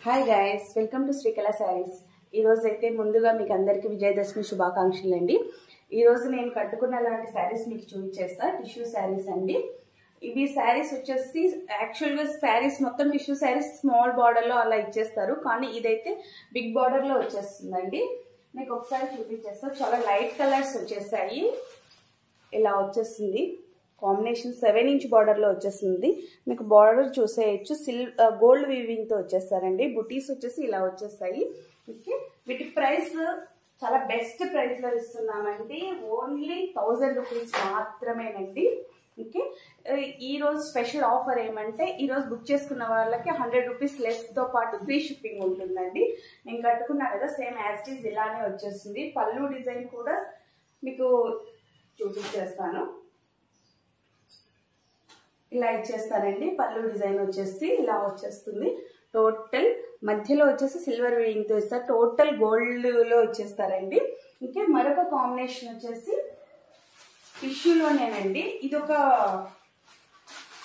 Hi guys, welcome to Srikala saris. ఈరోజు అయితే ముందుగా మీకు అందరికీ విజయదశమి శుభాకాంక్షలు అండి. ఈరోజు నేను కట్టుకున్న లాంటి శారీస్ మీకు చూపించేస్తా. టిష్యూ శారీస్ అండి. ఇవి శారీస్ వచ్చేసి యాక్చువల్గా శారీస్ మొత్తం టిష్యూ శారీస్ స్మాల్ బార్డర్లో అలా ఇచ్చేస్తారు, కానీ ఇదైతే బిగ్ బార్డర్లో వచ్చేస్తుందండి. మీకు ఒకసారి చూపించేస్తా. చాలా లైట్ కలర్స్ వచ్చేసాయి. ఇలా వచ్చేస్తుంది కాంబినేషన్. 7 ఇంచ్ బార్డర్లో వచ్చేస్తుంది. మీకు బార్డర్ చూసేయచ్చు. గోల్డ్ వీవింగ్తో వచ్చేస్తారండి. బుటీస్ వచ్చేసి ఇలా వచ్చేస్తాయి. ఓకే, వీటి ప్రైస్ చాలా బెస్ట్ ప్రైస్లో ఇస్తున్నామండి. ఓన్లీ 1000 రూపీస్ మాత్రమేనండి. ఓకే, ఈరోజు స్పెషల్ ఆఫర్ ఏమంటే ఈరోజు బుక్ చేసుకున్న వాళ్ళకి 100 రూపీస్ లెస్తో పాటు ఫ్రీ షిప్పింగ్ ఉంటుందండి. నేను కట్టుకున్నా కదా, సేమ్ యాజ్ ఇట్ ఈజ్ ఇలానే వచ్చేస్తుంది. పళ్ళు డిజైన్ కూడా మీకు చూపించేస్తాను. ఇలా ఇచ్చేస్తారండి. పళ్ళు డిజైన్ వచ్చేసి ఇలా వచ్చేస్తుంది. టోటల్ మధ్యలో వచ్చేసి సిల్వర్ వీవింగ్ తో ఇస్తారు. టోటల్ గోల్డ్ లో ఇచ్చేస్తారండి. ఇంకా మరొక కాంబినేషన్ వచ్చేసి టిష్యూలోనేనండి. ఇది ఒక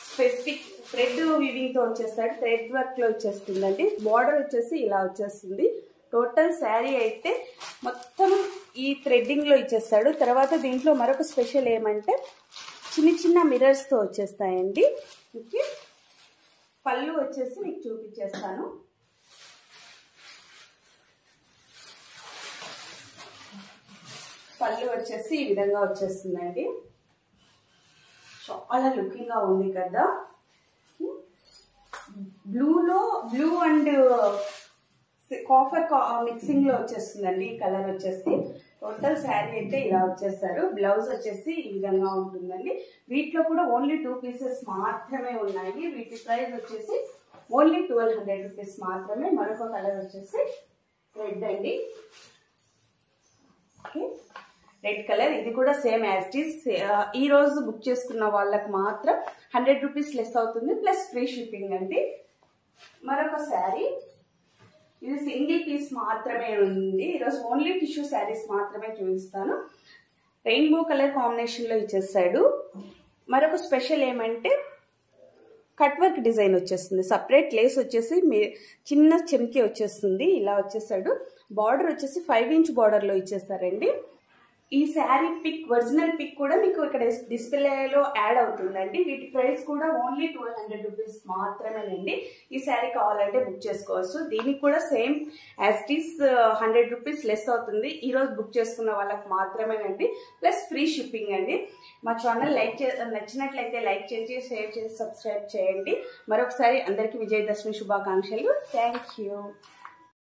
స్పెసిఫిక్ థ్రెడ్ వీవింగ్ తో వచ్చేస్తాడు. థ్రెడ్ వర్క్ లో వచ్చేస్తుందండి. బార్డర్ వచ్చేసి ఇలా వచ్చేస్తుంది. టోటల్ శారీ అయితే మొత్తం ఈ థ్రెడ్డింగ్ లో ఇచ్చేస్తాడు. తర్వాత దీంట్లో మరొక స్పెషల్ ఏమంటే చిన్న చిన్న మిర్రర్స్ తో వచ్చేస్తాయండి. ఓకే, పళ్ళు వచ్చేసి మీకు చూపించేస్తాను. పళ్ళు వచ్చేసి ఈ విధంగా వచ్చేస్తుందండి. చాలా లుకింగ్ గా ఉంది కదా. బ్లూ అండ్ కాఫర్ మిక్సింగ్ లో వచ్చేస్తుందండి ఈ కలర్ వచ్చేసి. టోటల్ శారీ అయితే ఇలా వచ్చేస్తారు. బ్లౌజ్ వచ్చేసి ఈ విధంగా ఉంటుందండి. వీటిలో కూడా ఓన్లీ 2 పీసెస్ మాత్రమే ఉన్నాయి. వీటి ప్రైస్ వచ్చేసి ఓన్లీ 1200 రూపీస్ మాత్రమే. మరొక కలర్ వచ్చేసి రెడ్ అండి. Okay, red colour. ఇది కూడా సేమ్ యాజ్ ఇట్ ఈస్. ఈ రోజు బుక్ చేసుకున్న వాళ్ళకి మాత్రం 100 రూపీస్ లెస్ అవుతుంది, ప్లస్ ఫ్రీ షిప్పింగ్ అండి. మరొక శారీ, ఇది సింగిల్ పీస్ మాత్రమే ఉంది. ఈరోజు ఓన్లీ టిష్యూ శారీస్ మాత్రమే చూపిస్తాను. రెయిన్బో కలర్ కాంబినేషన్ లో ఇచ్చేసాడు. మరొక స్పెషల్ ఏమంటే కట్ వర్క్ డిజైన్ వచ్చేస్తుంది. సపరేట్ లేస్ వచ్చేసి చిన్న చెమ్కి వచ్చేస్తుంది. ఇలా వచ్చేసాడు. బార్డర్ వచ్చేసి 5 ఇంచ్ బార్డర్ లో ఇచ్చేసారండి. ఈ శారీ పిక్, ఒరిజినల్ పిక్ కూడా మీకు ఇక్కడ డిస్ప్లేలో యాడ్ అవుతుందండి. వీటి ప్రైస్ కూడా ఓన్లీ 1200 రూపీస్ మాత్రమేనండి. ఈ శారీ కావాలంటే బుక్ చేసుకోవచ్చు. దీనికి కూడా same as it is 100 rupees less అవుతుంది. ఈ రోజు బుక్ చేసుకున్న వాళ్ళకి మాత్రమేనండి, ప్లస్ ఫ్రీ షిప్పింగ్ అండి. మా ఛానల్ నచ్చినట్లయితే లైక్ చేసి, షేర్ చేసి, సబ్స్క్రైబ్ చేయండి. మరొకసారి అందరికీ విజయదశమి శుభాకాంక్షలు. Thank you.